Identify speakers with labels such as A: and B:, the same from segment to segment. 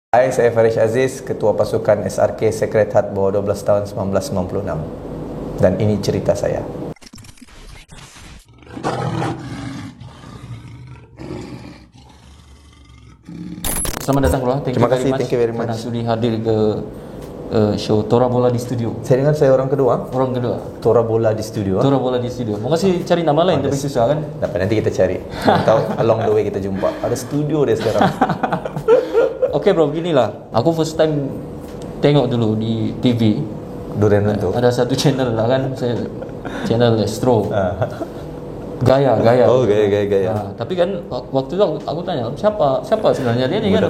A: Hai, saya Farish Aziz, Ketua Pasukan SRK Sacred Heart bawah 12 tahun 1996. Dan ini cerita saya.
B: Selamat datang bro.
A: Terima kasih, thank you very much.
B: Karena sudi hadir ke show Tora Bola di studio.
A: Saya dengar saya orang kedua.
B: Orang kedua.
A: Tora Bola di studio.
B: Tora Bola di studio. Mau kasih cari nama lain tapi susah kan?
A: Dapat, nanti kita cari. Tahu along the way kita jumpa. Ada studio deh sekarang.
B: Oke bro, beginilah. Aku first time tengok dulu di TV.
A: Durian Runtuh.
B: Ada satu channel lah kan, saya channel Astro. Gaya.
A: Oh, gaya.
B: Tapi kan waktu itu aku tanya, siapa sebenarnya dia ni kan?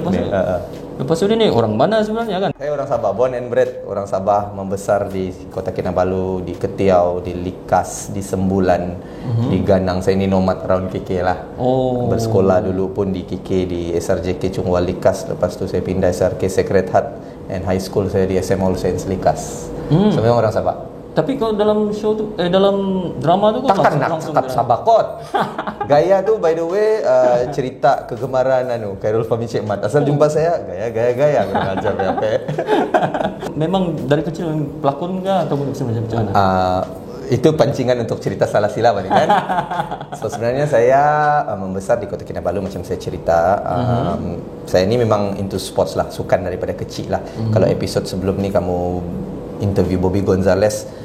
B: Lepas itu dia ni orang mana sebenarnya kan?
A: Saya orang Sabah, born and bred orang Sabah, membesar di Kota Kinabalu, di Ketiau, di Likas, di Sembulan, di Ganang. Saya ni nomad around KK lah. Bersekolah dulu pun di KK di SRJK Chungwa Likas. Lepas tu saya pindah SRK Sacred Heart, and high school saya di SMA All Saints Likas. So memang orang Sabah.
B: Tapi kalau dalam show tu, dalam drama tu
A: takkan nak cakap Sabah kot. Gaya tu by the way cerita kegemaran Khairul Fahmi Cik Mat. Asal jumpa saya gaya kurang ajar apa.
B: Memang dari kecil pelakon ke atau macam mana?
A: Itu pancingan untuk cerita salah silap kan. So sebenarnya saya membesar di Kota Kinabalu macam saya cerita. Saya ni memang into sports lah, sukan daripada kecil lah. Kalau episod sebelum ni kamu interview Bobby Gonzales.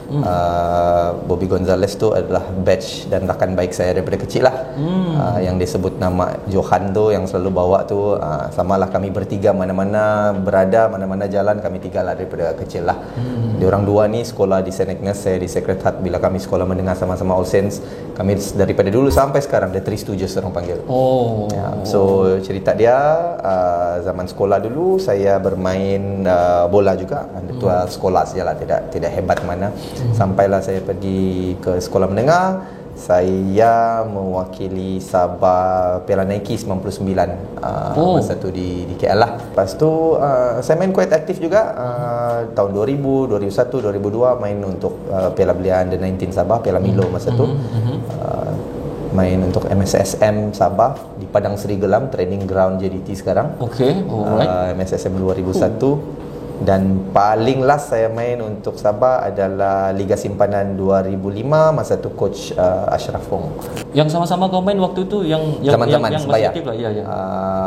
A: Bobby Gonzales tu adalah batch dan rakan baik saya daripada kecil lah. Yang dia sebut nama Johan tu, yang selalu bawa tu, samalah kami bertiga mana-mana berada, mana-mana jalan kami tiga lah daripada kecil lah. Dia orang dua ni sekolah di St. Agnes, saya di Sacred Heart. Bila kami sekolah mendengar sama-sama All Saints, kami daripada dulu sampai sekarang The Three Stooges orang panggil. So cerita dia zaman sekolah dulu saya bermain bola juga. Tua sekolah sajalah, tidak hebat mana. Sampailah saya pergi ke sekolah menengah. Saya mewakili Sabah Piala Nike 99 masa tu di KL lah. Lepas tu saya main quite aktif juga. Tahun 2000, 2001, 2002 main untuk Piala Belia Under 19 Sabah, Piala Milo masa tu. Main untuk MSSM Sabah di Padang Seri Gelam, training ground JDT sekarang. MSSM 2001. Dan paling last saya main untuk Sabah adalah Liga Simpanan 2005, masa tu coach Ashraf Fong.
B: Yang sama-sama kau main waktu tu yang
A: zaman-zaman sebaya.
B: Ya.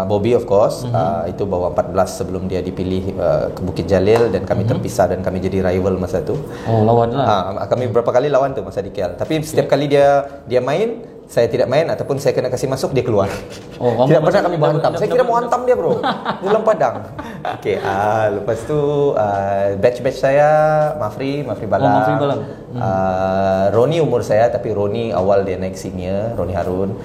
A: Bobby of course, itu bawa 14 sebelum dia dipilih ke Bukit Jalil, dan kami terpisah dan kami jadi rival masa tu.
B: Lawan lah.
A: Kami berapa kali lawan tu masa di KL. Tapi setiap kali dia main, saya tidak main, ataupun saya kena kasih masuk, dia keluar. Tidak pernah kami berhantam. Saya kira mau hantam dia bro di dalam padang. Lepas tu batch saya Mafri Balang. Roni umur saya, tapi Roni awal dia naik senior, Roni Harun.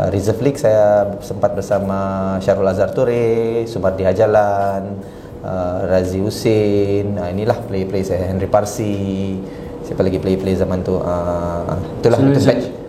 A: Reserve League saya sempat bersama Syarul Azhar Ture, Sumardi Hajalan, Razi Husin. Inilah play saya, Henry Parsi. Siapa lagi play zaman tu? Itulah itu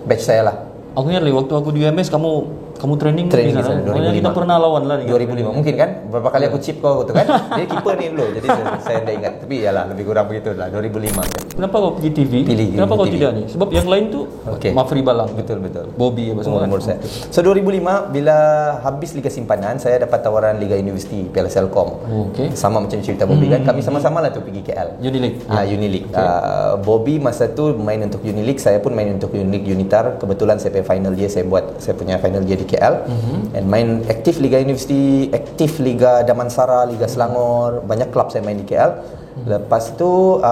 A: batch saya lah.
B: Aku ingat waktu aku di UMS kamu training
A: di sana 2005.
B: Kita pernah lawan lah
A: 2005 mungkin kan? Berapa kali aku chip kau tu kan? Dia keeper ni dulu. Jadi saya tidak ingat. Tapi yalah, lebih kurang begitu lah 2005 kan.
B: Kenapa kau pergi TV? Kenapa kau tidak ni? Sebab yang lain tu Mafri Balang.
A: Betul.
B: Bobby apa semua.
A: Umur saya. So 2005 bila habis Liga Simpanan, saya dapat tawaran Liga University Piala Selcom. Sama macam cerita Bobby kan. Kami sama-sama lah tu pergi KL. Unileague. Bobby masa tu main untuk Unileague, saya pun main untuk Unileague Unitar. Kebetulan saya punya final year, saya punya final year di KL. And main aktif Liga University, aktif Liga Damansara, Liga Selangor, banyak klub saya main di KL. Lepas tu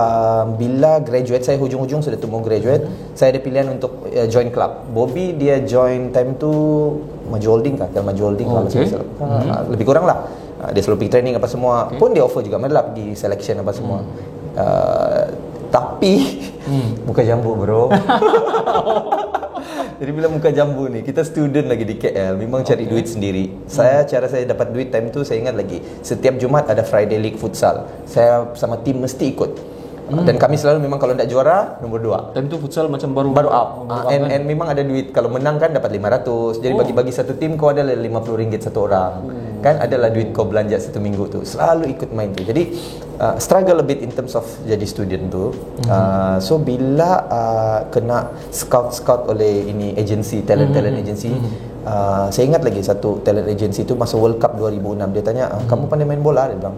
A: bila graduate, saya hujung-hujung sudah tunggu graduate, saya ada pilihan untuk join club. Bobby dia join time tu Maju Holding kalau saya salah. Lebih kurang lah. Dia selalu pergi training apa semua. Pun dia offer juga Madela pergi selection apa semua. Tapi muka jambu bro. Jadi bila muka jambu ni, kita student lagi di KL, memang cari duit sendiri. Cara saya dapat duit time tu, saya ingat lagi, setiap Jumaat ada Friday League Futsal. Saya sama tim mesti ikut. Dan kami selalu memang kalau tidak juara, nombor 2.
B: Time tu futsal macam baru
A: up. And memang ada duit. Kalau menang kan dapat 500. Jadi bagi-bagi satu tim kau ada RM50 satu orang. Kan adalah duit kau belanja 1 minggu tu, selalu ikut main tu. Jadi struggle a bit in terms of jadi student tu. So bila kena scout oleh ini agency, talent agency. Saya ingat lagi satu talent agency tu masa World Cup 2006, dia tanya, kamu pandai main bola? Dia bilang,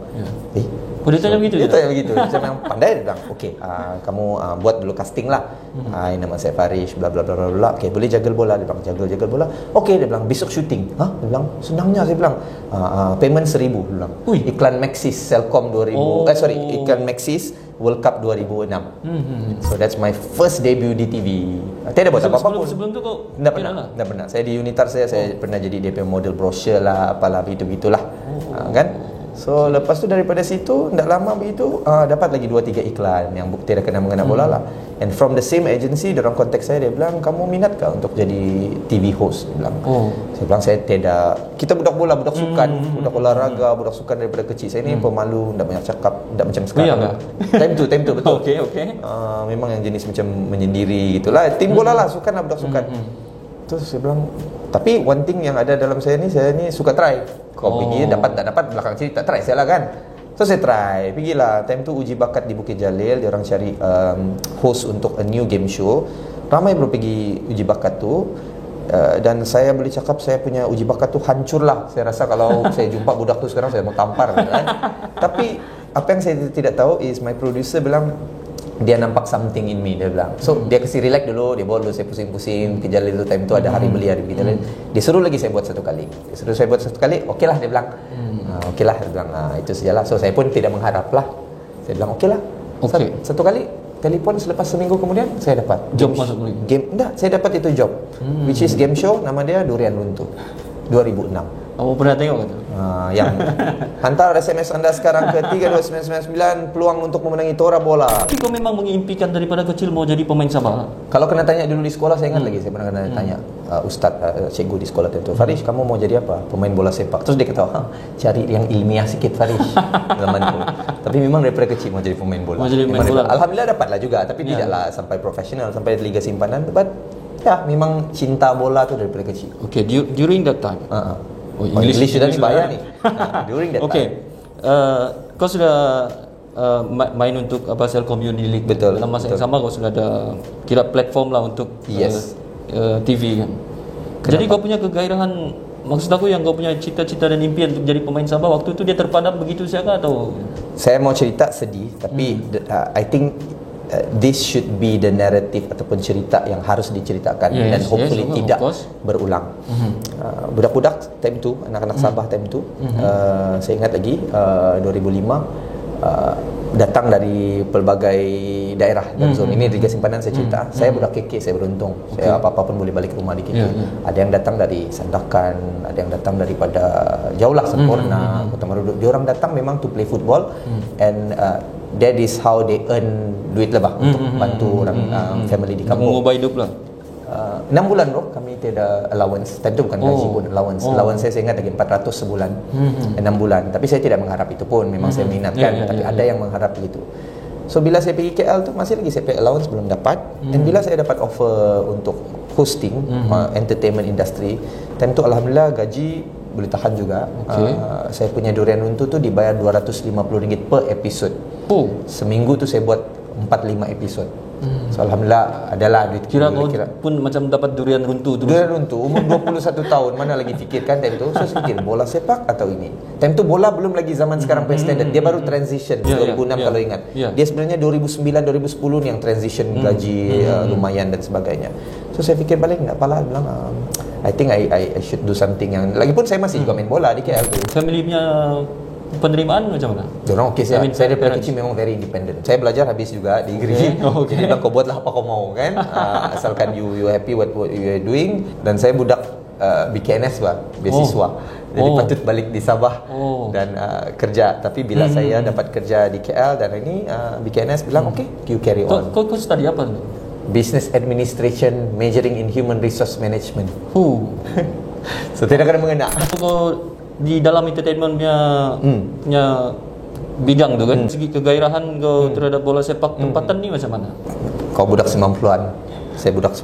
B: dia tanya begitu?
A: Dia tanya begitu. Saya memang pandai. Dia bilang, okey, kamu buat dulu casting lah. Nama saya Farish, bla bla bla bla. Okey, boleh jagal bola? Dia bilang, jagal bola. Okey, dia bilang, besok shooting. Dia bilang, senangnya. Saya bilang, payment 1,000. Dia bilang, iklan Maxis Celcom 2000. Iklan Maxis World Cup 2006. So that's my first debut di TV. Tidak buat apa-apa pun.
B: Sebelum tu kau
A: tidak pernah. Saya di Unitar saya pernah jadi DP model brochure lah, apalah begitulah. Kan? So lepas tu daripada situ tak lama begitu dapat lagi 2-3 iklan yang tidak kena mengenai bola lah. And from the same agency, dalam konteks saya, dia bilang, kamu minat ke untuk jadi TV host? Dia bilang. Saya bilang, saya tidak. Kita budak bola, budak sukan, budak olahraga, budak sukan daripada kecil. Saya ni pemalu, tak banyak cakap, tak macam sekarang. Time tu betul.
B: Okay.
A: Memang yang jenis macam menyendiri gitulah. Tim bola lah, sukan lah, budak sukan. Terus saya bilang, tapi one thing yang ada dalam saya ni suka try. Kau pergi dapat tak dapat belakang sini tak try saya lah kan. So saya try, pergilah. Time tu uji bakat di Bukit Jalil, dia orang cari host untuk a new game show. Ramai bro pergi uji bakat tu. Dan saya boleh cakap saya punya uji bakat tu hancur lah. Saya rasa kalau saya jumpa budak tu sekarang saya mau tampar kan. Tapi apa yang saya tidak tahu is my producer bilang dia nampak something in me, dia bilang. So dia kasi relax dulu, dia bawa dulu saya pusing-pusing ke Jalil tu. Time tu ada hari belia di Bukit Jalil. Dia suruh lagi saya buat satu kali. Okey lah dia bilang. Okey lah dia bilang. Itu sajalah. So saya pun tidak mengharap lah. Saya bilang okey lah. Satu kali telefon selepas seminggu kemudian saya dapat
B: job masuk
A: game. Saya dapat itu job. Which is game show, nama dia Durian Runtuh. 2006.
B: Kamu pernah tengok itu?
A: Yang hantar SMS anda sekarang ke 32999 peluang untuk memenangi Tora Bola.
B: Tapi kau memang mengimpikan daripada kecil mau jadi pemain Sabah?
A: Kalau kena tanya dulu di sekolah, saya ingat lagi saya pernah kena tanya ustaz, cikgu di sekolah tentu, Farish, kamu mau jadi apa? Pemain bola sepak. Terus dia kata, cari yang ilmiah sikit Farish. Zaman itu. Tapi memang daripada kecil mau jadi pemain bola. Alhamdulillah dapatlah juga, tapi tidaklah sampai profesional, sampai liga simpanan. But ya, memang cinta bola tu daripada kecil.
B: Okay, during that time.
A: English sudah dibayar ni. During that time.
B: Kau sudah main untuk Celcom Uni League.
A: Betul.
B: Dalam masa yang sama kau sudah ada kira platform lah untuk TV kan. Jadi kau punya kegairahan, maksud aku yang kau punya cita-cita dan impian untuk jadi pemain Sabah waktu itu dia terpadam begitu saja atau?
A: Saya mau cerita sedih, tapi I think this should be the narrative ataupun cerita yang harus diceritakan dan hopefully tidak berulang. Budak-budak time tu, anak-anak Sabah time tu, saya ingat lagi 2005 datang dari pelbagai daerah dan zon. Ini Liga Simpanan saya cerita. Saya budak KK, saya beruntung. Saya apa-apa pun boleh balik ke rumah di KK. Ada yang datang dari Sandakan, ada yang datang daripada jauh lah, Sempurna, Kota Maruduk. Diorang datang memang to play football and that is how they earn duit lah bah untuk bantu orang family di kampung.
B: Mengubah hidup lah.
A: 6 bulan bro, kami tidak allowance. Tentu bukan gaji pun, allowance. Allowance saya ingat lagi 400 sebulan. 6 bulan. Tapi saya tidak mengharap itu pun. Memang saya minatkan. Tapi ada yang mengharap begitu. So bila saya pergi KL tu, masih lagi saya pay allowance belum dapat. Dan bila saya dapat offer untuk hosting entertainment industry, tentu alhamdulillah gaji boleh tahan juga. Saya punya Durian Runtuh tu dibayar RM250 per episod. Seminggu tu saya buat 4-5 episod. So alhamdulillah adalah duit.
B: Kira pun macam dapat Durian Runtuh tu.
A: Durian Runtuh umur 21 tahun, mana lagi fikirkan time tu. So saya fikir bola sepak atau ini. Time tu bola belum lagi zaman sekarang pay standard. Dia baru transition 2006 kalau ingat. Dia sebenarnya 2009 2010 ni yang transition gaji lumayan dan sebagainya. So saya fikir balik tak apalah, bilang I think I should do something yang lagipun saya masih juga main bola di KL tu.
B: Family punya penerimaan macam mana?
A: Diorang okey, saya daripada kecil memang very independent. Saya belajar habis juga degree. Jadi kau buatlah apa kau mau kan. Asalkan you happy what you are doing. Dan saya budak BKNS beasiswa. Jadi patut balik di Sabah dan kerja. Tapi bila saya dapat kerja di KL dan ini BKNS bilang okay, you carry on.
B: Kau study apa?
A: Business Administration, majoring in Human Resource Management. So tidak kena mengena.
B: Kau di dalam entertainment punya bidang tu kan, segi kegairahan kau terhadap bola sepak tempatan ni macam mana?
A: kau budak 90-an, saya budak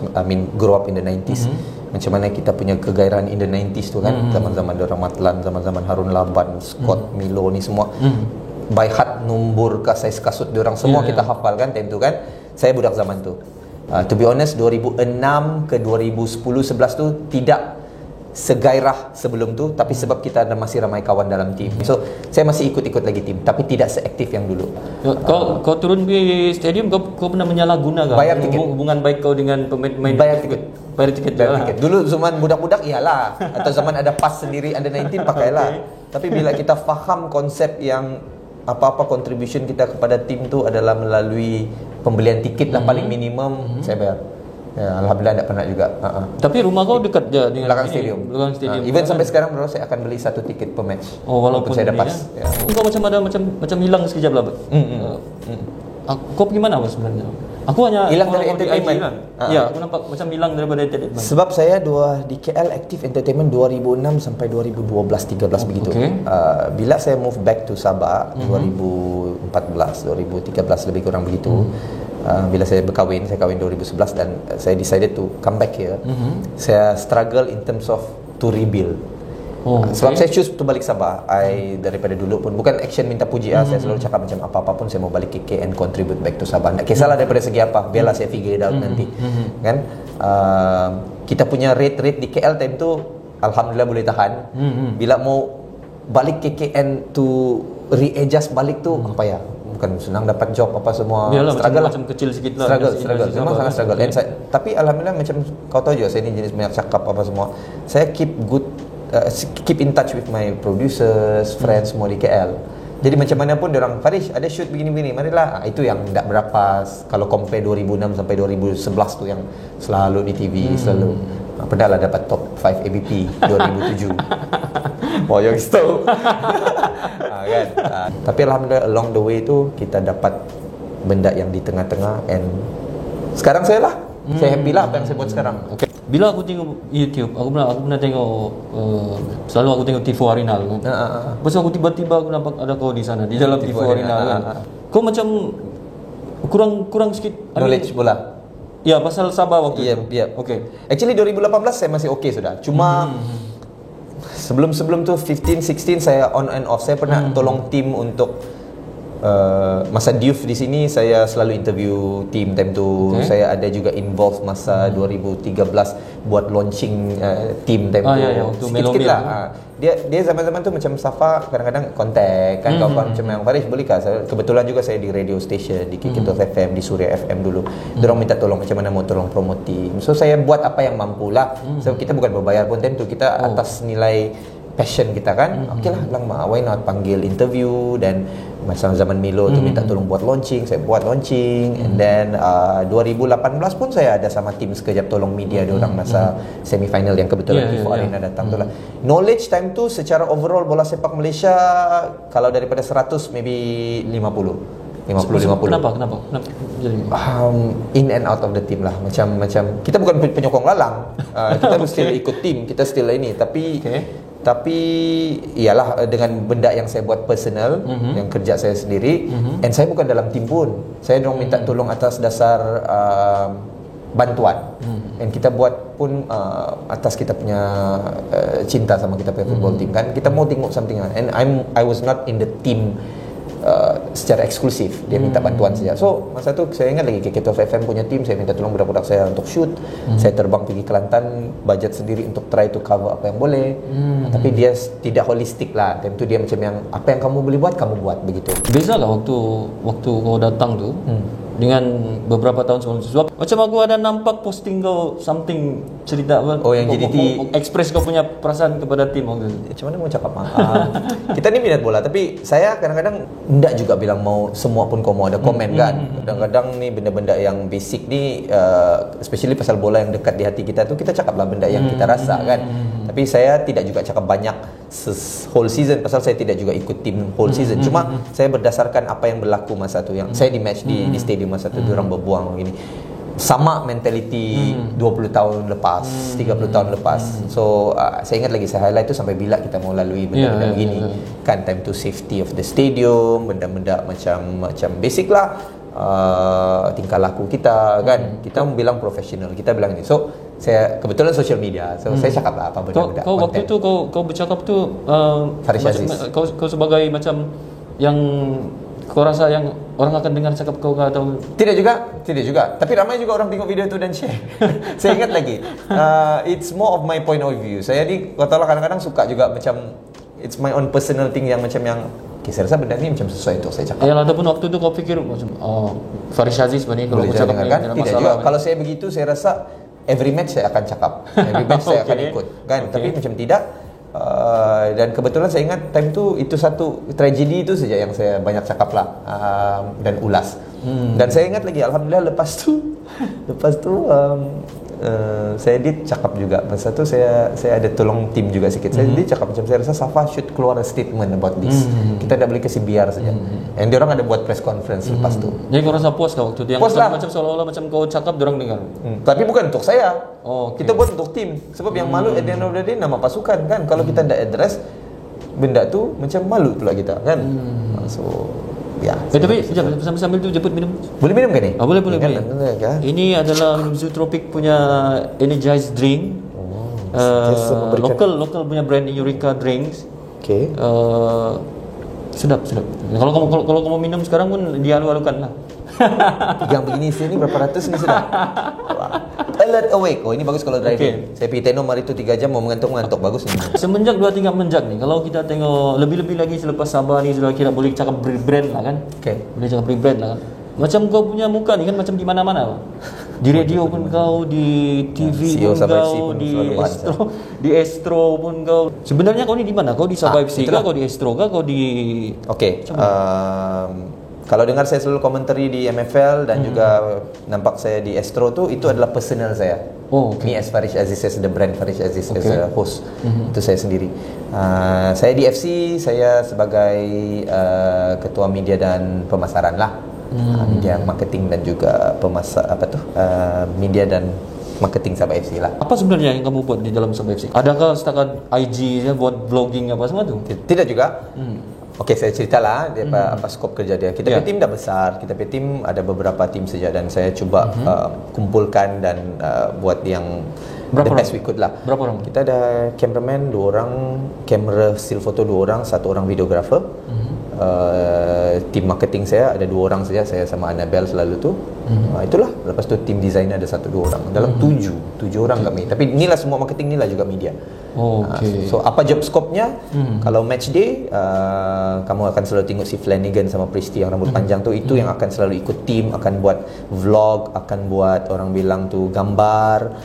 A: grow up in the 90s. Macam mana kita punya kegairahan in the 90s tu kan, zaman-zaman Dorang Matlan, zaman-zaman Harun Laban, Scott Milo ni semua. By heart nombor saiz kasut diorang semua kita hafal kan time tu kan. Saya budak zaman tu. To be honest, 2006 ke 2010-11 tu tidak segairah sebelum tu, tapi sebab kita ada masih ramai kawan dalam tim. So saya masih ikut-ikut lagi tim, tapi tidak seaktif yang dulu.
B: Kau turun di stadium, kau pernah menyalahguna
A: bayar tiket.
B: hubungan baik kau dengan pemain?
A: Bayar tiket.
B: Bayar tiket.
A: Dulu zaman budak-budak iyalah, atau zaman ada PAS sendiri under 19 pakailah. Tapi bila kita faham konsep yang apa-apa contribution kita kepada tim tu adalah melalui pembelian tiket lah paling minimum, saya bayar. Ya, alhamdulillah tak pernah juga.
B: Tapi rumah kau dekat je dengan
A: belakang stadium.
B: Stadium.
A: Even sampai sekarang bro, saya akan beli satu tiket per match.
B: Walaupun
A: saya ada PAS.
B: Ya. Kau macam hilang sekejap lah. Kau pergi mana sebenarnya? Aku hanya
A: hilang dari entertainment.
B: Ya, aku nampak macam hilang daripada entertainment.
A: Sebab saya di KL aktif entertainment 2006 sampai 2012-13 begitu. Bila saya move back to Sabah 2014, 2013 lebih kurang begitu. Bila saya berkahwin, saya kahwin 2011 dan saya decided to come back here. Saya struggle in terms of to rebuild. Sebab saya choose to balik Sabah. Daripada dulu pun bukan action minta puji saya selalu cakap macam apa-apa pun saya mau balik KK and contribute back to Sabah. Tak kisahlah daripada segi apa, biarlah saya figure it out nanti. Kan? Kita punya rate di KL time tu alhamdulillah boleh tahan. Bila mau balik KKN to readjust balik tu apa ya? Bukan senang dapat job apa semua.
B: Yalah,
A: struggle
B: macam kecil sikit lah.
A: Struggle. Memang sangat struggle. Tapi alhamdulillah macam kau tahu juga saya ni jenis banyak cakap apa semua. Saya keep in touch with my producers, friends semua di KL. Jadi macam mana pun diorang, Farish ada shoot begini-begini, marilah. Itu yang tak berapa kalau compare 2006 sampai 2011 tu yang selalu di TV, selalu. Pernah lah dapat top 5 ABP 2007. Wow, yang tahu. Kan? Tapi alhamdulillah along the way tu kita dapat benda yang di tengah-tengah and sekarang saya happy lah apa yang saya buat sekarang.
B: Okay. Bila aku tengok YouTube, aku pernah tengok selalu aku tengok Tifo Arenal kan. Lepas aku tiba-tiba aku nampak ada kau di sana di dalam Tifo Arenal kan. Kau macam kurang sikit
A: knowledge bola.
B: Ya, pasal Sabah waktu itu.
A: Ya. Okay. Actually 2018 saya masih okay sudah. Cuma sebelum tu 15, 16 saya on and off. Saya pernah tolong tim untuk masa Diouf di sini saya selalu interview tim time tu. Saya ada juga involve masa 2013 buat launching tim time tu. Sikit-sikit lah. Dia zaman-zaman tu macam Safa kadang-kadang kontak kan kawan macam yang Farish bolehkah? Kebetulan juga saya di radio station di Kikito FM, di Suria FM dulu. Diorang minta tolong macam mana mau tolong promote tim. So saya buat apa yang mampu lah. So kita bukan berbayar pun time tu, kita atas nilai passion kita kan. Okey lah, why not panggil interview. Dan masa zaman Milo tu minta tolong buat launching, saya buat launching. And then 2018 pun saya ada sama tim sekejap tolong media diorang masa semifinal yang kebetulan Tifo Arena datang tu lah. Knowledge time tu secara overall bola sepak Malaysia kalau daripada 100 maybe 50.
B: Kenapa jadi
A: in and out of the team lah. Macam kita bukan penyokong lalang. Kita mesti ikut tim, kita still ini tapi iyalah dengan benda yang saya buat personal, yang kerja saya sendiri, and saya bukan dalam tim pun. Saya dong minta tolong atas dasar bantuan. And kita buat pun atas kita punya cinta sama kita punya football team kan. Kita mau tengok something and I was not in the team secara eksklusif. Dia minta bantuan saja. So masa tu saya ingat lagi Kikito FM punya tim, saya minta tolong budak-budak saya untuk shoot. Saya terbang pergi Kelantan, budget sendiri untuk try to cover apa yang boleh. Tapi dia tidak holistik lah. Time tu dia macam yang apa yang kamu boleh buat, kamu buat begitu.
B: Beza lah waktu kau datang tu dengan beberapa tahun sebelum itu. Sebab macam aku ada nampak posting kau something cerita apa?
A: Oh, yang JDT
B: express kau punya perasaan kepada tim waktu itu.
A: Macam mana mau cakap kita ni minat bola, tapi saya kadang-kadang tidak juga bilang mau semua pun kau mau ada komen kan. Kadang-kadang ni benda-benda yang basic ni especially pasal bola yang dekat di hati kita tu, kita cakaplah benda yang kita rasa kan. Tapi saya tidak juga cakap banyak whole season pasal saya tidak juga ikut tim whole season. Cuma saya berdasarkan apa yang berlaku masa tu, yang saya di match di stadium masa tu, diorang berbuang begini. Sama mentality 20 tahun lepas, 30 tahun lepas. So saya ingat lagi, saya highlight tu sampai bila kita mau lalui benda-benda begini. Kan time to safety of the stadium, benda-benda macam basic lah. tingkah laku kita kan. Kita bilang profesional, kita bilang ini. So saya kebetulan social media, so saya cakap lah apa benda-benda.
B: Kau waktu itu kau bercakap tu
A: Faris Aziz.
B: kau sebagai macam yang kau rasa yang orang akan dengar cakap kau atau
A: tidak juga. Tapi ramai juga orang tengok video tu dan share. Saya ingat lagi. It's more of my point of view. Saya ni kau tahu lah, kadang-kadang suka juga macam it's my own personal thing yang macam yang saya rasa benda ni macam sesuai untuk saya cakap.
B: Ya, ataupun waktu tu kau fikir macam Faris Aziz ni kalau
A: boleh
B: aku cakap
A: kan? Tidak juga. Kalau saya begitu, saya rasa every match saya akan cakap, every match saya akan ikut kan. Tapi macam tidak. Dan kebetulan saya ingat time tu itu satu tragedi itu saja yang saya banyak cakap lah, dan ulas. Dan saya ingat lagi, alhamdulillah lepas tu saya cakap juga masa tu saya ada tolong tim juga sikit. Saya cakap macam saya rasa Safa should keluar a statement about this. Kita tak boleh kasih biar saja. And dia orang ada buat press conference lepas tu.
B: Jadi kau rasa puas kau waktu tu yang
A: puas lah.
B: Macam seolah-olah macam kau cakap dia orang dengar.
A: Tapi bukan untuk saya.
B: Okay.
A: Kita buat untuk tim. Sebab yang malu at the end of the day nama pasukan kan. Kalau kita tidak address benda tu macam malu pula kita kan. So ya.
B: Tapi sekejap, sambil tu jemput minum.
A: Boleh minum ke ni?
B: Boleh. Ini adalah minum Zootropic punya energized drink. Local punya brand Eureka Drinks.
A: Okay.
B: Sedap. Kalau kamu minum sekarang pun dialu-alukan lah.
A: Yang begini sini berapa ratus ni sudah. Alert awake. Oh, ini bagus kalau driving. Saya pergi tenom hari tu 3 jam mau mengantuk bagus ni.
B: Semenjak 2-3 menjak ni, kalau kita tengok lebih-lebih lagi selepas Sabah ni sudah kira boleh cakap brand lah kan. Boleh cakap brand lah kan. Macam kau punya muka ni kan macam di mana-mana. Di radio pun kau, di TV pun kau, di Astro pun kau. Sebenarnya kau ni di mana? Kau di Sabah FC kah? Kau di Astro kah? Kau di
A: kalau dengar saya selalu komentari di MFL dan juga nampak saya di Astro tu, itu adalah personal saya. Ni as Faris Aziz, as the brand Faris Aziz, as a host. Itu saya sendiri. Saya di FC, saya sebagai ketua media dan pemasaran lah. Media marketing dan juga media dan marketing Sabah FC lah.
B: Apa sebenarnya yang kamu buat di dalam Sabah FC? Adakah setakat IG ya, buat blogging apa semua tu?
A: Tidak juga. Okey, saya ceritalah apa skop kerja dia. Kita punya tim dah besar. Kita punya tim ada beberapa tim saja dan saya cuba kumpulkan dan buat yang the best we could lah.
B: Berapa orang?
A: Kita ada cameraman 2 orang, kamera still photo 2 orang, 1 orang videographer. Tim marketing saya ada 2 orang saja, saya sama Annabelle selalu tu. Itulah. Lepas tu tim designer ada 1-2 orang. Dalam 7 orang kami. Tapi inilah semua marketing, inilah juga media. So apa job scope-nya? Kalau match day, kamu akan selalu tengok si Flanagan sama Pristi yang rambut panjang tu. Itu yang akan selalu ikut tim, akan buat vlog, akan buat orang bilang tu gambar.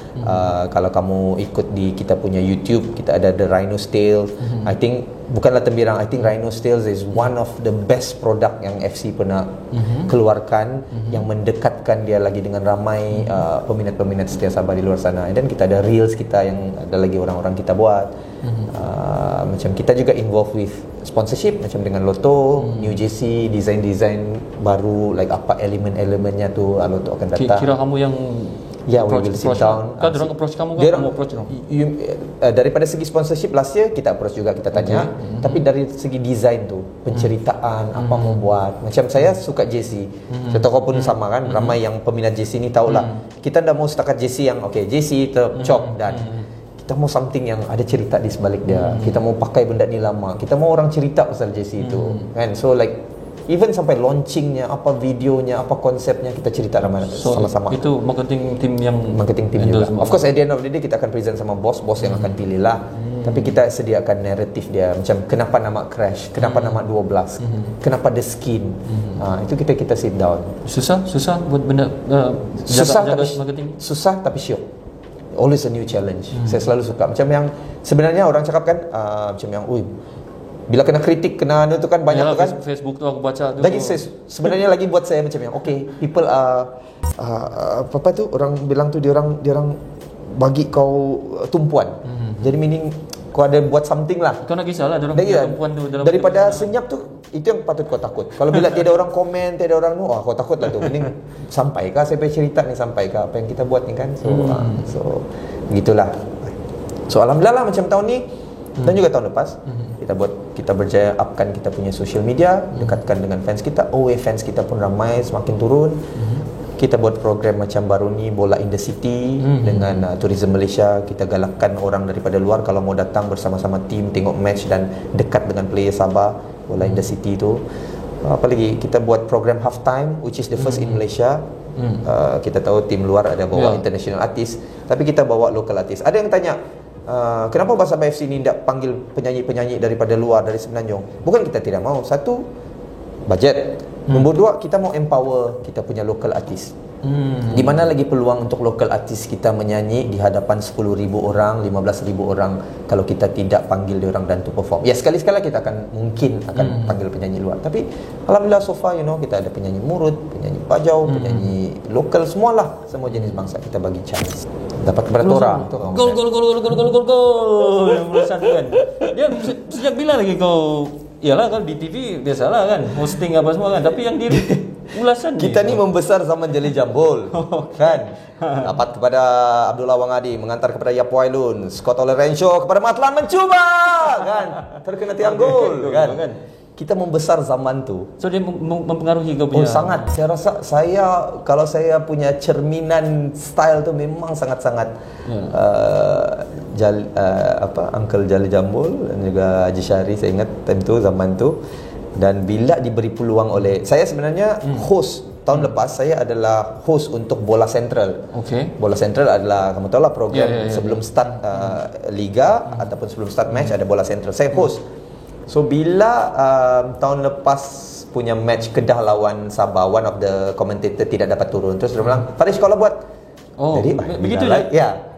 A: Kalau kamu ikut di kita punya YouTube, kita ada The Rhino's Tale. I think bukanlah tembilang, I think Rhino's Tales is one of the best product yang FC pernah keluarkan, yang mendekatkan dia lagi dengan ramai peminat-peminat setia Sabah di luar sana. Dan kita ada reels kita yang ada lagi orang-orang kita buat. Macam kita juga involved with sponsorship macam dengan Lotto, New JC, design baru, like apa elemen-elemennya tu Lotto akan datang.
B: Kira kamu yang
A: we will sit down.
B: Kan orang approach kamu kan? Kamu approach dong.
A: Daripada segi sponsorship last year kita approach juga, kita tanya. Tapi dari segi design tu, penceritaan apa mau buat. Macam saya suka JC. Saya tahu kau pun sama kan. Ramai yang peminat JC ni tahulah. Kita tidak mau setakat JC yang JC chop dan kita mau something yang ada cerita di sebalik dia. Kita mau pakai benda ni lama. Kita mau orang cerita pasal JC itu. Kan? So like even sampai launchingnya, apa videonya, apa konsepnya, kita cerita sama-sama.
B: Itu marketing tim
A: juga. Of course at the end of the day kita akan present sama bos yang akan pilih lah. Tapi kita sediakan naratif dia, macam kenapa nama Crash, kenapa nama 12, kenapa The Skin. Itu kita sit down.
B: Susah buat benda jaga marketing.
A: Susah tapi syok. Always a new challenge. Saya selalu suka. Macam yang sebenarnya orang cakap kan, macam yang bila kena kritik, kena tu kan banyak tu kan.
B: Facebook tu aku baca tu.
A: Lagi sebenarnya lagi buat saya macam yang people apa tu orang bilang tu dia orang bagi kau tumpuan. Jadi meaning kau ada buat something lah.
B: Kau nak kisahlah dia orang tumpuan tu dalam
A: daripada senyap tu, itu yang patut kau takut. Kalau bila tiada orang komen, tiada orang tu, kau takut lah tu. Mending sampaikah saya punya cerita ni, sampaikah apa yang kita buat ni kan. So gitulah. So alhamdulillah lah macam tahun ni dan juga tahun lepas, kita berjaya upkan kita punya social media, dekatkan dengan fans kita. Away fans kita pun ramai, semakin turun. Kita buat program macam baru ni, Bola in the City, dengan Tourism Malaysia. Kita galakkan orang daripada luar kalau mau datang bersama-sama tim, tengok match dan dekat dengan player Sabah. Bola in the City tu. Apa lagi, kita buat program halftime, which is the first in Malaysia. Kita tahu tim luar ada bawa international artis, tapi kita bawa local artis. Ada yang tanya, kenapa Bahasa FC ni tak panggil penyanyi-penyanyi daripada luar, dari Semenanjung? Bukan kita tidak mau. Satu, budget. Nombor dua, kita mau empower kita punya local artis. Di mana lagi peluang untuk local artis kita menyanyi di hadapan 10,000 orang, 15,000 orang kalau kita tidak panggil dia orang dan to perform. Ya, sekali-sekala kita mungkin akan panggil penyanyi luar. Tapi alhamdulillah so far kita ada penyanyi Murut, penyanyi Pajau, penyanyi lokal, semualah, semua jenis bangsa kita bagi chance. Dapat kepada Tora.
B: Gol. Yang mulasan kan. Dia sejak bila lagi kau? Iyalah, kalau di TV biasalah kan, hosting apa semua kan, tapi yang diri ulasan
A: kita ni membesar zaman Jali Jambul. Kan? Dapat kepada Abdullah Wangadi, mengantar kepada Yap Wailun, Scott Olerencio kepada Matlan mencuba kan, terkena tiang gol kan. Kita membesar zaman tu.
B: So dia mempengaruhi kau punya.
A: Oh, sangat. Saya rasa kalau saya punya cerminan style tu memang sangat-sangat Uncle Jali Jambul dan juga Haji Syahri, saya ingat tentu zaman tu. Dan bila diberi peluang oleh saya, sebenarnya host tahun lepas saya adalah host untuk Bola Central. Bola Central adalah, kamu tahu lah, program sebelum start liga ataupun sebelum start match ada Bola Central. Saya host. So bila tahun lepas punya match Kedah lawan Sabah, one of the commentator tidak dapat turun, terus dia bilang, Farish, kau lah buat. Jadi
B: begitu
A: lah. Ya.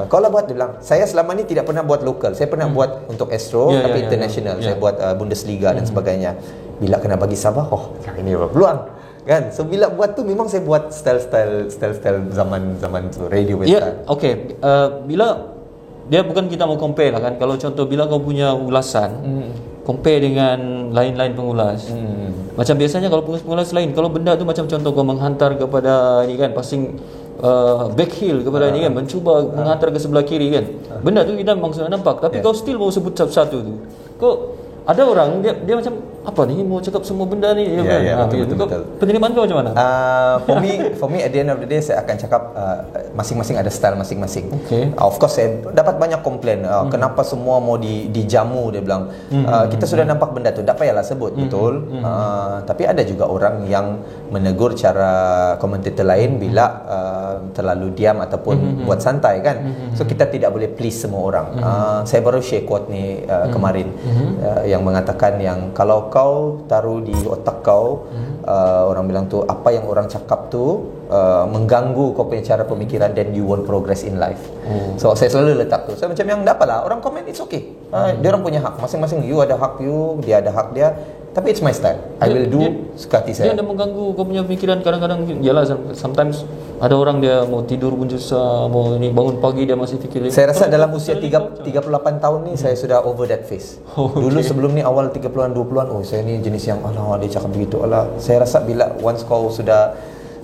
A: Kau lah buat, dia bilang. Saya selama ni tidak pernah buat lokal. Saya pernah buat untuk Astro, tapi international. Saya buat Bundesliga dan sebagainya. Bila kena bagi Sabah, ini peluang. Kan? So bila buat tu memang saya buat style zaman tu, radio western.
B: Bila dia bukan kita mau compare lah kan. Kalau contoh bila kau punya ulasan compare dengan lain-lain pengulas. Macam biasanya kalau pengulas lain, kalau benda tu macam contoh kau menghantar kepada ni kan, passing backheel kepada ni kan, mencuba menghantar ke sebelah kiri kan. Benda tu kita memang sudah nampak, tapi kau still mau sebut satu-satu tu. Kau ada orang dia macam apa ni, mau cakap semua benda ni betul. Penerimaan kau macam mana?
A: For me at the end of the day, saya akan cakap masing-masing ada style masing-masing. Of course saya dapat banyak komplain, kenapa semua mau dijamu, dia bilang. Kita sudah nampak benda tu, tak payahlah sebut. Betul. Tapi ada juga orang yang menegur cara komentator lain bila terlalu diam ataupun buat santai kan. So kita tidak boleh please semua orang. Saya baru share quote ni kemarin, yang mengatakan yang kalau kau taruh di otak kau, orang bilang tu, apa yang orang cakap tu mengganggu kau punya cara pemikiran, then you won't progress in life. So saya selalu letak tu. Saya macam yang tak apalah, orang komen, it's okay. Dia orang punya hak masing-masing. You ada hak dia ada hak dia. Tapi it's my style. I will do suka hati saya.
B: Dia ada mengganggu kau punya pikiran kadang-kadang. Yalah, sometimes ada orang dia mau tidur pun susah, mau ni bangun pagi dia masih fikir.
A: Saya rasa dalam usia 38 tahun ni saya sudah over that phase. Dulu sebelum ni awal 30-an 20-an, saya ni jenis yang dia cakap begitu. Saya rasa bila once kau sudah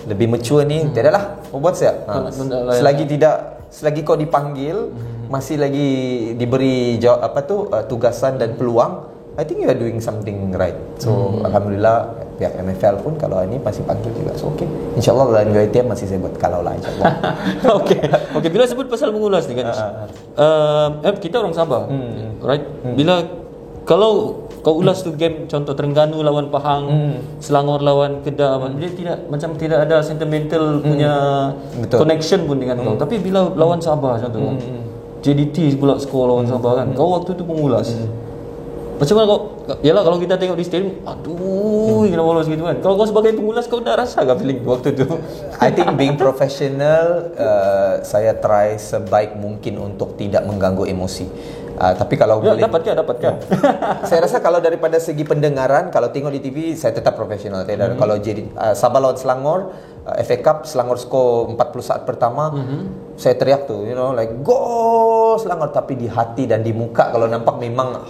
A: lebih mature ni, tiadalah buat saya. Selagi kau dipanggil, masih lagi diberi tugasan dan peluang, I think you are doing something right. So alhamdulillah pihak MFL pun kalau ini masih panggil juga. So InsyaAllah dalam UiTM masih saya buat kalau lah, insyaAllah.
B: Okay, bila sebut pasal mengulas ni kan, kita orang Sabah, right? Bila kalau kau ulas tu game contoh Terengganu lawan Pahang, Selangor lawan Kedah, dia tidak ada sentimental punya connection pun dengan kau. Tapi bila lawan Sabah contoh, JDT pula skor lawan Sabah kan, kau waktu tu pengulas. Macam mana kau? Yalah, kalau kita tengok di stadium, kena bolos gitu kan. Kalau kau sebagai pengulas, kau dah rasa ke feeling waktu tu?
A: I think being professional, saya try sebaik mungkin untuk tidak mengganggu emosi. Tapi kalau boleh,
B: dapat.
A: Saya rasa kalau daripada segi pendengaran, kalau tengok di TV, saya tetap profesional. Kalau jadi Sabah lawan Selangor, FA Cup, Selangor skor 40 saat pertama, saya teriak tu, like gol Selangor, tapi di hati dan di muka kalau nampak memang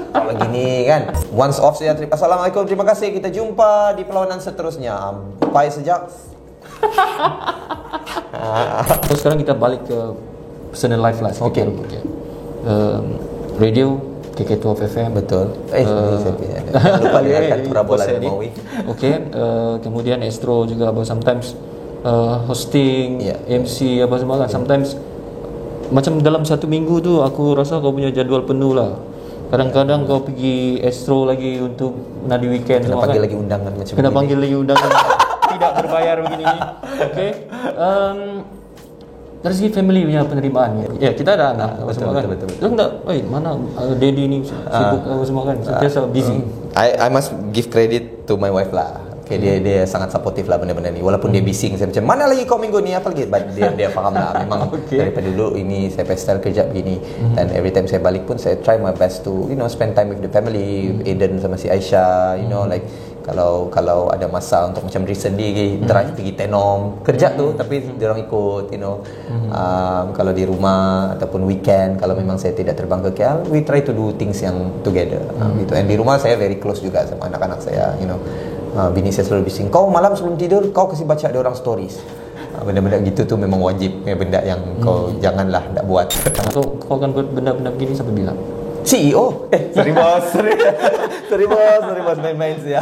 A: kalau gini kan. Once off saya Assalamualaikum, terima kasih, kita jumpa di perlawanan seterusnya. Bye sejak.
B: So, sekarang kita balik ke personal life lah. Radio, KK12 FM.
A: Betul. Saya punya. Jangan lupa dengarkan Tura Bola Demawi.
B: Okey, kemudian Astro juga sometimes hosting, MC apa semua kan. Sometimes macam dalam satu minggu tu aku rasa kau punya jadual penuh lah. Kadang-kadang kau pergi Astro lagi untuk nadi weekend.
A: Kena panggil lagi undangan macam
B: Kena panggil lagi undangan tidak berbayar begini. Okey. Dari segi family punya penerimaan, ya kita ada anak,
A: betul.
B: Orang tak, mana daddy ni sibuk apa semua kan, sentiasa busy.
A: I must give credit to my wife lah. Okay, dia sangat supportive lah benda-benda ni. Walaupun dia bising, saya macam mana lagi kau minggu ni apa lagi, but dia faham lah. Memang daripada dulu ini saya pastel kerja begini, dan every time saya balik pun saya try my best to spend time with the family. Aiden sama si Aisyah, like kalau ada masa untuk macam recently drive pergi Tenom kerja tu, tapi dia orang ikut kalau di rumah ataupun weekend kalau memang saya tidak terbang ke KL, we try to do things yang together gitu. And di rumah saya very close juga sama anak-anak saya, bini saya selalu bising, kau malam sebelum tidur kau kasih baca ada orang stories. Benda-benda gitu tu memang wajib, benda yang kau janganlah tak buat.
B: So kau akan buat benda-benda begini sampai bila?
A: CEO? Sorry bos, main-main saya.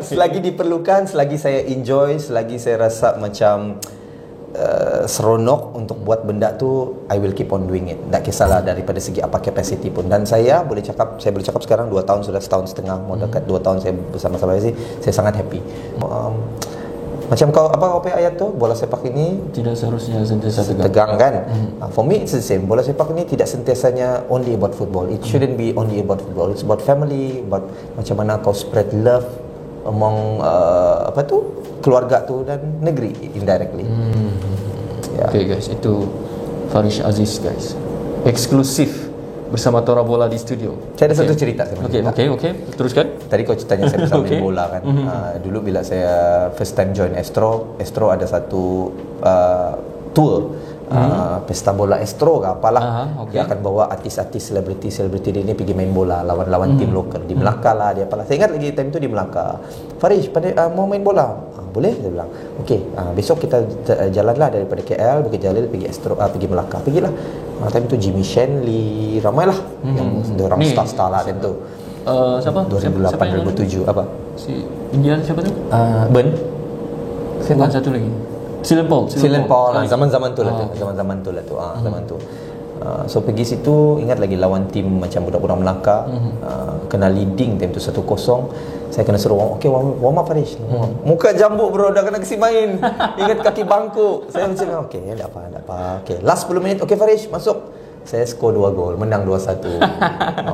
A: Selagi diperlukan, selagi saya enjoy, selagi saya rasa macam seronok untuk buat benda tu, I will keep on doing it. Tak kisahlah daripada segi apa capacity pun. Dan saya boleh cakap sekarang 2 tahun, sudah setahun setengah, mau dekat 2 tahun saya bersama-sama saya sangat happy. Macam kau punya ayat tu, bola sepak ini
B: tidak seharusnya sentiasa
A: tegang kan? For me it's the same. Bola sepak ini tidak sentiasanya only about football. It shouldn't be only about football. It's about family, about macam mana kau spread love among keluarga tu dan negeri indirectly.
B: Okay guys, itu Farish Aziz guys, eksklusif bersama Tora Bola di studio.
A: Saya ada satu cerita
B: Okey, teruskan.
A: Tadi kau tanya saya bersama main bola kan. Dulu bila saya first time join Astro ada satu tour pesta bola Astro ke apalah. Dia akan bawa artis-artis selebriti dia ni pergi main bola lawan tim lokal di Melaka lah, dia apalah. Saya ingat lagi time tu di Melaka. Farish mau main bola? Boleh, saya bilang. Okey, besok kita jalanlah daripada KL Bukit Jalil pergi Astro, pergi Melaka. Pergilah. Time tu Jimmy Shenley ramailah yang orang star-star lah time tu.
B: Siapa?
A: 2008 2007 apa?
B: Si Indian siapa tu?
A: Ben.
B: Siapa satu lagi? Silen Paul.
A: Zaman-zaman tu lah tu. Zaman tu. So pergi situ, ingat lagi lawan tim macam budak-budak Melaka, kena leading time tu 1-0. Saya kena suruh warm up Farish. Muka jambuk bro, dah kena kasi main. Ingat kaki bangku. Saya macam tak apa. Okay, last 10 minit. Okay Farish, masuk. Saya skor 2 gol, menang 2-1.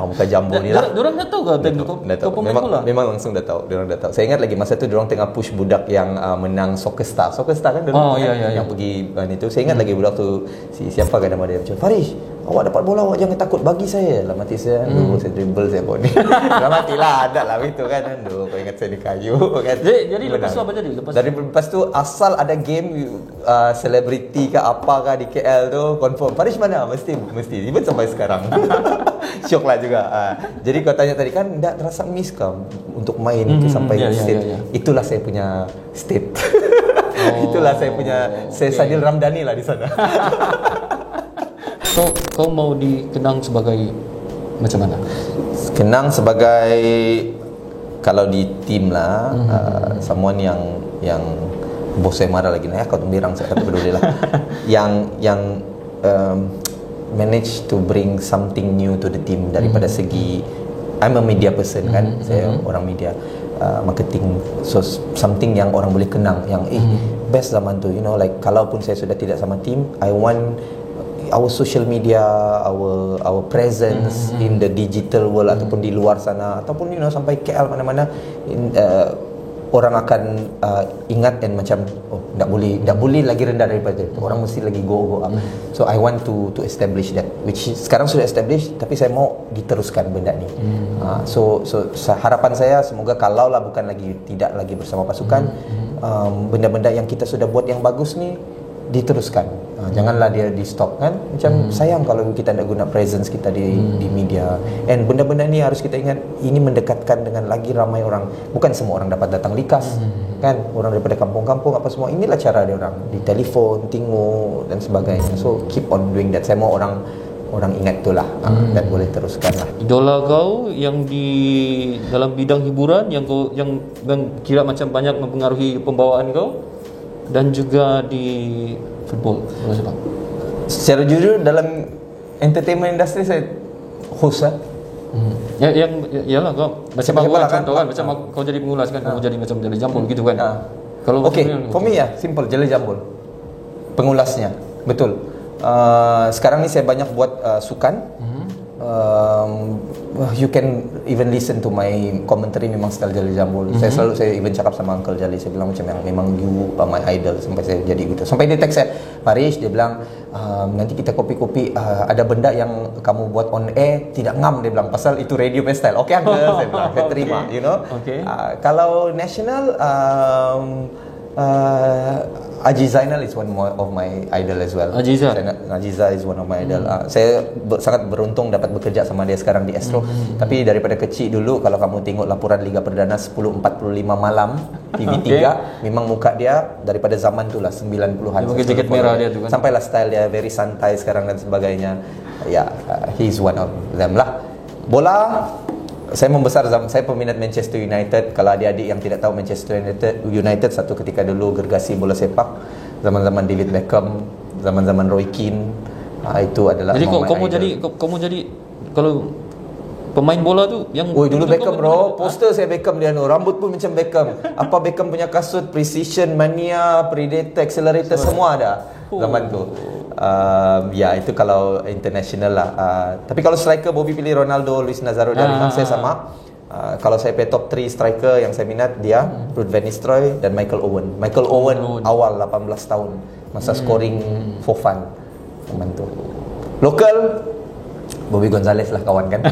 A: Muka jambu ni lah.
B: Diorang dah tahu ke time tu kau pemain bola?
A: Memang langsung dah tahu. Diorang dah tahu. Saya ingat lagi masa tu diorang tengah push budak yang menang Soccer Star kan dulu yang pergi itu. Saya ingat lagi budak tu siapa kan nama dia, macam Farish, awak dapat bola awak jangan takut, bagi saya lah. Mati saya, saya dribble saya pun ni. Dah matilah, ada lah itu kan. Kau ingat saya di kayu kan.
B: Jadi lepas tu apa jadi?
A: Lepas tu asal ada game selebriti ke apa ke di KL tu, confirm Farish mana? Mesti even sampai sekarang. Syok lah juga. Jadi kau tanya tadi kan, tak terasa miss ke untuk main sampai state. Itulah saya punya state. Itulah saya punya saya Sadil Ramdhani lah di sana.
B: So kau mau dikenang sebagai macam mana?
A: Kenang sebagai, kalau di tim lah, someone yang bos saya marah lagi, kau tumbirang saya kata peduli lah. yang manage to bring something new to the team daripada segi, I'm a media person kan, saya orang media, marketing, so something yang orang boleh kenang, yang best zaman tu, like kalaupun saya sudah tidak sama team, I want our social media, our presence in the digital world ataupun di luar sana, ataupun sampai KL mana-mana, orang akan ingat dan macam tak boleh lagi rendah daripada itu. Orang mesti lagi go up. So I want to establish that, which sekarang sudah established, tapi saya mau diteruskan benda ni. So harapan saya semoga kalaulah tidak lagi bersama pasukan, benda-benda yang kita sudah buat yang bagus ni diteruskan. Janganlah dia di stop kan. Macam sayang kalau kita tak guna presence kita di media. And benda-benda ni harus kita ingat, ini mendekatkan dengan lagi ramai orang. Bukan semua orang dapat datang likas kan. Orang daripada kampung-kampung apa semua, inilah cara dia orang di telefon, tengok dan sebagainya. So keep on doing that. Saya mau orang orang ingat itulah dan boleh teruskan lah.
B: Idola kau yang di dalam bidang hiburan yang kau yang kira macam banyak mempengaruhi pembawaan kau, dan juga di football bola sepak.
A: Secara jujur dalam entertainment industry saya host lah.
B: Ya, yang iyalah kau macam aku
A: Sepak-sepak
B: contoh kan,
A: kan?
B: macam kau jadi pengulas kan, kamu jadi macam jadi jambul gitu kan. Kalau
A: okay,
B: macam ni,
A: for me ya simple, Jele Jambul pengulasnya, betul. Sekarang ni saya banyak buat sukan. You can even listen to my commentary, memang style Jali Jambul. Saya even cakap sama Uncle Jali, saya bilang macam yang memang you are my idol, sampai saya jadi gitu. Sampai dia text saya, Parish, dia bilang nanti kita kopi-kopi, ada benda yang kamu buat on air tidak ngam, dia bilang, pasal itu radio punya style. Okay Uncle, saya bilang, saya terima, you know. Kalau national, Aji Zainal is one of my idol as well. Ajiza is one of my idol. Saya sangat beruntung dapat bekerja sama dia sekarang di Astro. Tapi daripada kecil dulu, kalau kamu tengok laporan Liga Perdana 10.45 malam TV3, memang muka dia daripada zaman tu lah 90-an.
B: Pakai jaket merah dia tu kan.
A: Sampailah style dia very santai sekarang dan sebagainya. Ya, he's one of them lah. Bola, saya membesar, saya peminat Manchester United. Kalau adik-adik yang tidak tahu Manchester United satu ketika dulu gergasi bola sepak, zaman-zaman David Beckham, zaman-zaman Roy Keane. Itu adalah.
B: Jadi kamu jadi kalau pemain bola tu yang
A: dulu Beckham bro, poster saya Beckham dia rambut pun macam Beckham. Apa Beckham punya kasut, Precision, Mania, Predator, Accelerator semua ada zaman tu. Ya itu kalau international lah. Tapi kalau striker, Bobby pilih Ronaldo, Luis Nazario dari saya sama. Kalau saya pilih top 3 striker yang saya minat, dia, Ruud van Nistelrooy dan Michael Owen. Michael Owen awal 18 tahun masa scoring for fun. Membantu. Lokal, Bobby Gonzalez lah kawan kan.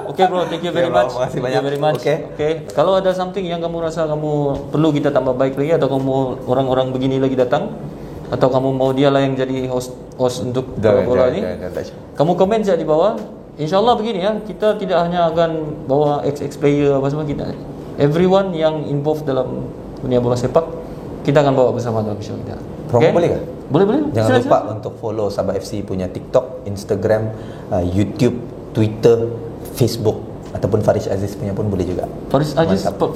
B: Okay bro, thank you very much.
A: Terima kasih banyak.
B: Okay. Kalau ada something yang kamu rasa kamu perlu kita tambah baik lagi, atau kamu orang-orang begini lagi datang, atau kamu mau dia lah yang jadi host untuk bola ni, kamu komen saja di bawah. InsyaAllah begini ya, kita tidak hanya akan bawa ex player apa semua, kita everyone yang involved dalam dunia bola sepak kita akan bawa bersama dalam show kita.
A: Promo boleh ke?
B: Boleh.
A: Jangan lupa untuk follow Sabah FC punya TikTok, Instagram, YouTube, Twitter, Facebook, ataupun Farish Aziz punya pun boleh juga.
B: Farish Aziz pun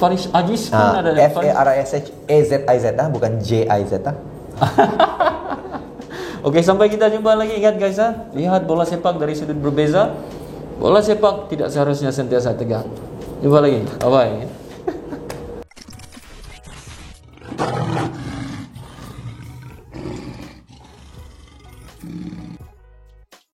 B: ada.
A: FARISHAZIZ bukan JIZ.
B: Okey, sampai kita jumpa lagi. Ingat guys, lihat bola sepak dari sudut berbeza. Bola sepak tidak seharusnya sentiasa tegak. Jumpa lagi. Bye bye.